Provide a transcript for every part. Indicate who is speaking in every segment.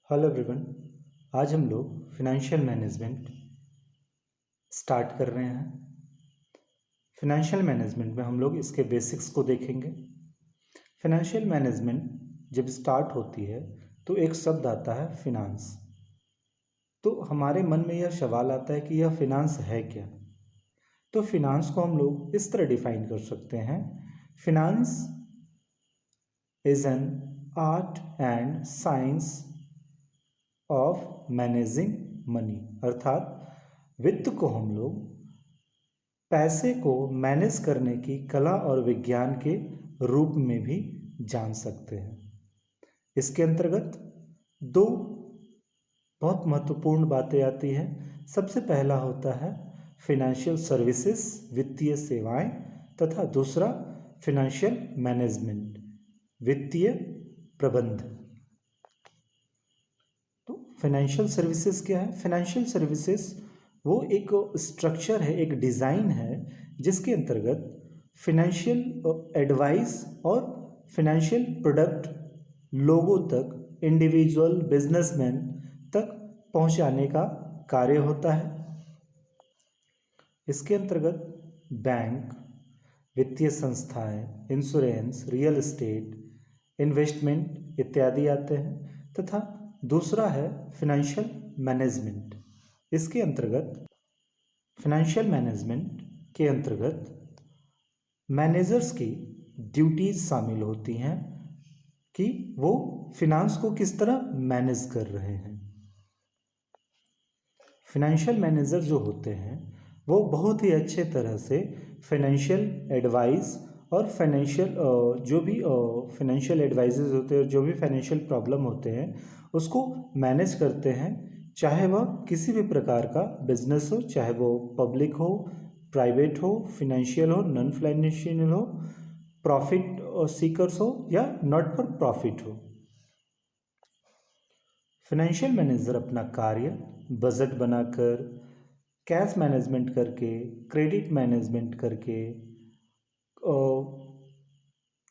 Speaker 1: Hello everyone. आज हम लोग फिनेंशियल मैनेजमेंट स्टार्ट कर रहे हैं। फिनेंशियल मैनेजमेंट में हम लोग इसके बेसिक्स को देखेंगे। फिनेंशियल मैनेजमेंट जब स्टार्ट होती है तो एक शब्द आता है फिनांस। तो हमारे मन में यह सवाल आता है कि यह फिनांस है क्या। तो फिनांस को हम लोग इस तरह डिफाइन कर सकते हैं। Finance is an art and science of managing money, अर्थात वित्त को हम लोग पैसे को मैनेज करने की कला और विज्ञान के रूप में भी जान सकते हैं। इसके अंतर्गत दो बहुत महत्वपूर्ण बातें आती हैं। सबसे पहला होता है फिनेंशियल सर्विसेज, वित्तीय सेवाएं, तथा दूसरा फिनेंशियल मैनेजमेंट, वित्तीय प्रबंध। तो फाइनेंशियल सर्विसेज क्या है? फाइनेंशियल सर्विसेज वो एक स्ट्रक्चर है, एक डिज़ाइन है जिसके अंतर्गत फिनेंशियल एडवाइस और फिनेंशियल प्रोडक्ट लोगों तक, इंडिविजुअल बिजनेसमैन तक पहुंचाने का कार्य होता है। इसके अंतर्गत बैंक, वित्तीय संस्थाएं, इंश्योरेंस, रियल एस्टेट, इन्वेस्टमेंट इत्यादि आते हैं। तथा दूसरा है फिनेंशियल मैनेजमेंट। इसके अंतर्गत फिनेंशियल मैनेजमेंट के अंतर्गत मैनेजर्स की ड्यूटीज शामिल होती हैं कि वो फिनांस को किस तरह मैनेज कर रहे हैं। फिनेंशियल मैनेजर जो होते हैं वो बहुत ही अच्छे तरह से फाइनेंशियल एडवाइस और फाइनेंशियल जो भी फाइनेंशियल एडवाइजेज होते हैं, जो भी फाइनेंशियल प्रॉब्लम होते हैं उसको मैनेज करते हैं। चाहे वह किसी भी प्रकार का बिजनेस हो, चाहे वो पब्लिक हो, प्राइवेट हो, फिनेंशियल हो, नॉन फाइनेंशियल हो, प्रॉफिट सीकर्स हो या नॉट फॉर प्रॉफिट हो। फाइनेंशियल मैनेजर अपना कार्य बजट बनाकर, कैश मैनेजमेंट करके, क्रेडिट मैनेजमेंट करके,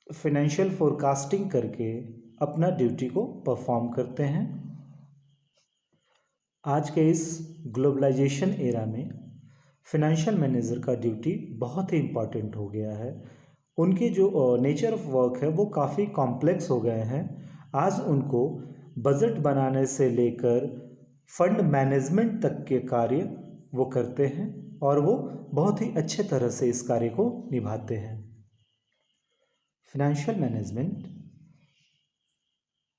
Speaker 1: फाइनेंशियल फोरकास्टिंग करके अपना ड्यूटी को परफॉर्म करते हैं। आज के इस ग्लोबलाइजेशन एरा में फाइनेंशियल मैनेजर का ड्यूटी बहुत ही इम्पॉर्टेंट हो गया है। उनके जो नेचर ऑफ वर्क है वो काफ़ी कॉम्प्लेक्स हो गए हैं। आज उनको बजट बनाने से लेकर फंड मैनेजमेंट तक के कार्य वो करते हैं और वो बहुत ही अच्छे तरह से इस कार्य को निभाते हैं। फाइनेंशियल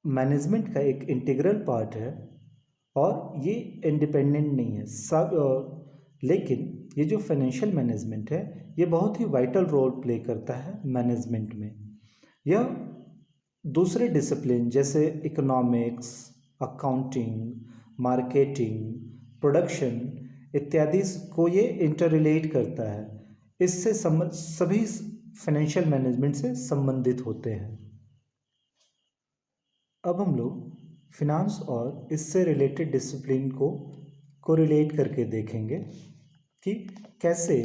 Speaker 1: मैनेजमेंट का एक इंटीग्रल पार्ट है और ये इंडिपेंडेंट नहीं है लेकिन ये जो फाइनेंशियल मैनेजमेंट है ये बहुत ही वाइटल रोल प्ले करता है मैनेजमेंट में। यह दूसरे डिसिप्लिन जैसे इकोनॉमिक्स, अकाउंटिंग, मार्केटिंग, प्रोडक्शन इत्यादि को ये इंटर रिलेट करता है। इससे सभी फाइनेंशियल मैनेजमेंट से संबंधित होते हैं। अब हम लोग फिनांस और इससे रिलेटेड डिसिप्लिन को कोरिलेट करके देखेंगे कि कैसे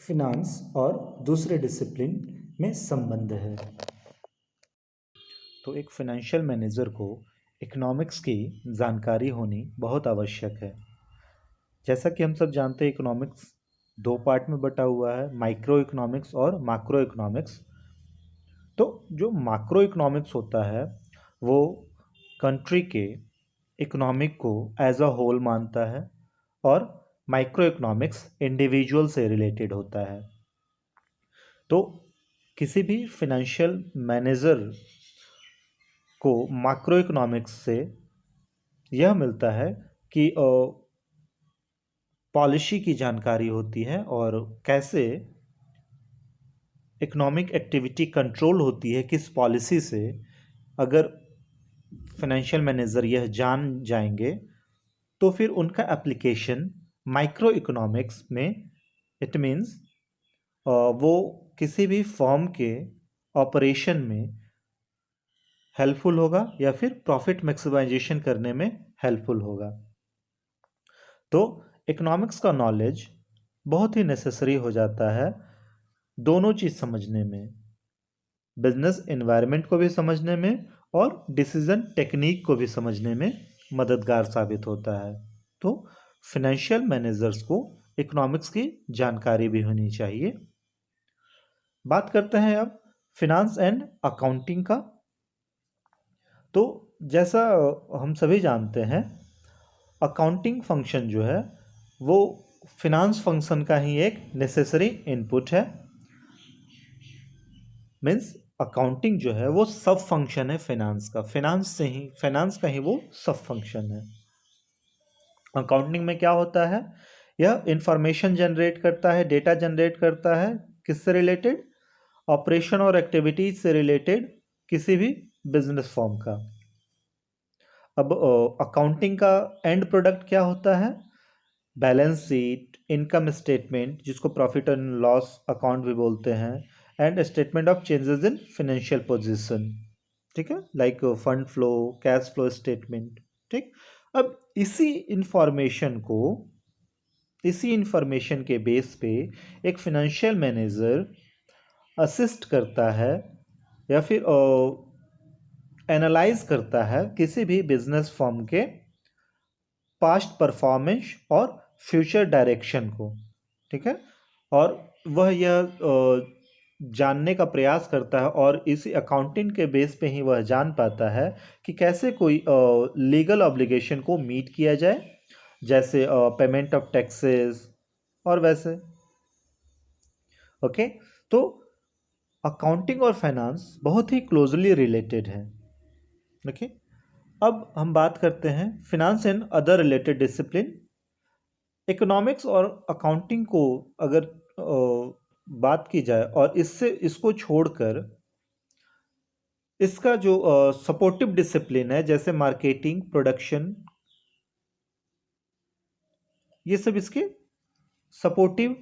Speaker 1: फिनांस और दूसरे डिसिप्लिन में संबंध है। तो एक फाइनेंशियल मैनेजर को इकोनॉमिक्स की जानकारी होनी बहुत आवश्यक है। जैसा कि हम सब जानते हैं इकोनॉमिक्स दो पार्ट में बटा हुआ है, माइक्रो इकोनॉमिक्स और मैक्रो इकोनॉमिक्स। तो जो मैक्रो इकोनॉमिक्स होता है वो कंट्री के इकोनॉमिक को एज अ होल मानता है और माइक्रो इकोनॉमिक्स इंडिविजुअल से रिलेटेड होता है। तो किसी भी फाइनेंशियल मैनेजर को मैक्रो इकोनॉमिक्स से यह मिलता है कि पॉलिसी की जानकारी होती है और कैसे इकोनॉमिक एक्टिविटी कंट्रोल होती है किस पॉलिसी से। अगर फाइनेंशियल मैनेजर यह जान जाएंगे तो फिर उनका एप्लीकेशन माइक्रो इकोनॉमिक्स में इट मीन्स वो किसी भी फर्म के ऑपरेशन में हेल्पफुल होगा या फिर प्रॉफिट मैक्सिमाइजेशन करने में हेल्पफुल होगा। तो इकोनॉमिक्स का नॉलेज बहुत ही नेसेसरी हो जाता है दोनों चीज़ समझने में, बिजनेस एनवायरनमेंट को भी समझने में और डिसीजन टेक्निक को भी समझने में मददगार साबित होता है। तो फाइनेंशियल मैनेजर्स को इकोनॉमिक्स की जानकारी भी होनी चाहिए। बात करते हैं अब फिनांस एंड अकाउंटिंग का। तो जैसा हम सभी जानते हैं, अकाउंटिंग फंक्शन जो है वो फिनांस फंक्शन का ही एक नेसेसरी इनपुट है। मीन्स अकाउंटिंग जो है वो सब फंक्शन है फिनांस का, फिनांस का ही वो सब फंक्शन है। अकाउंटिंग में क्या होता है, यह इंफॉर्मेशन जनरेट करता है, डेटा जनरेट करता है, किससे रिलेटेड, ऑपरेशन और एक्टिविटीज से रिलेटेड किसी भी बिजनेस फॉर्म का। अब अकाउंटिंग का एंड प्रोडक्ट क्या होता है, बैलेंस शीट, इनकम स्टेटमेंट जिसको प्रॉफिट एंड लॉस अकाउंट भी बोलते हैं, and statement of changes in financial position, ठीक है, like fund flow, cash flow statement, ठीक। अब इसी इंफॉर्मेशन के बेस पे एक फिनेंशियल मैनेजर असिस्ट करता है या फिर एनालाइज करता है किसी भी बिजनेस फर्म के पास्ट परफॉर्मेंस और फ्यूचर डायरेक्शन को, ठीक है। और वह यह जानने का प्रयास करता है और इसी अकाउंटिंग के बेस पे ही वह जान पाता है कि कैसे कोई लीगल ऑब्लिगेशन को मीट किया जाए, जैसे पेमेंट ऑफ टैक्सेस और वैसे। ओके, तो अकाउंटिंग और फाइनेंस बहुत ही क्लोजली रिलेटेड है। ओके, अब हम बात करते हैं finance and other related discipline. Economics और अकाउंटिंग को अगर बात की जाए और इसको छोड़कर इसका जो सपोर्टिव डिसिप्लिन है, जैसे मार्केटिंग, प्रोडक्शन, ये सब इसके सपोर्टिव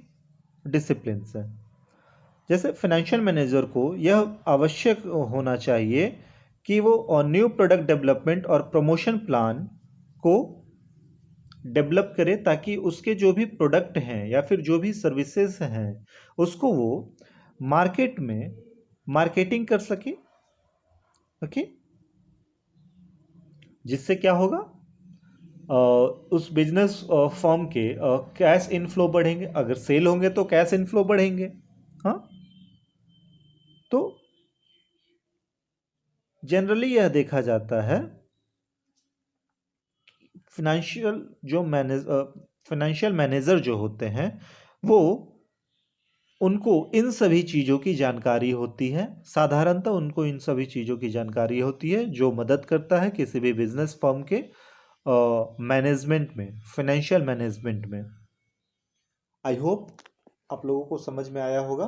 Speaker 1: डिसिप्लिन हैं। जैसे फाइनेंशियल मैनेजर को यह आवश्यक होना चाहिए कि वो न्यू प्रोडक्ट डेवलपमेंट और प्रमोशन प्लान को डेवलप करे, ताकि उसके जो भी प्रोडक्ट हैं या फिर जो भी सर्विसेज हैं उसको वो मार्केट में मार्केटिंग कर सके। ओके, जिससे क्या होगा, उस बिजनेस फर्म के कैश इनफ्लो बढ़ेंगे, अगर सेल होंगे तो कैश इनफ्लो बढ़ेंगे। हाँ, तो जनरली यह देखा जाता है फाइनेंशियल मैनेजर जो होते हैं वो उनको इन सभी चीज़ों की जानकारी होती है, साधारणतः उनको इन सभी चीज़ों की जानकारी होती है, जो मदद करता है किसी भी बिजनेस फर्म के मैनेजमेंट में, फाइनेंशियल मैनेजमेंट में। आई होप आप लोगों को समझ में आया होगा।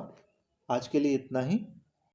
Speaker 1: आज के लिए इतना ही।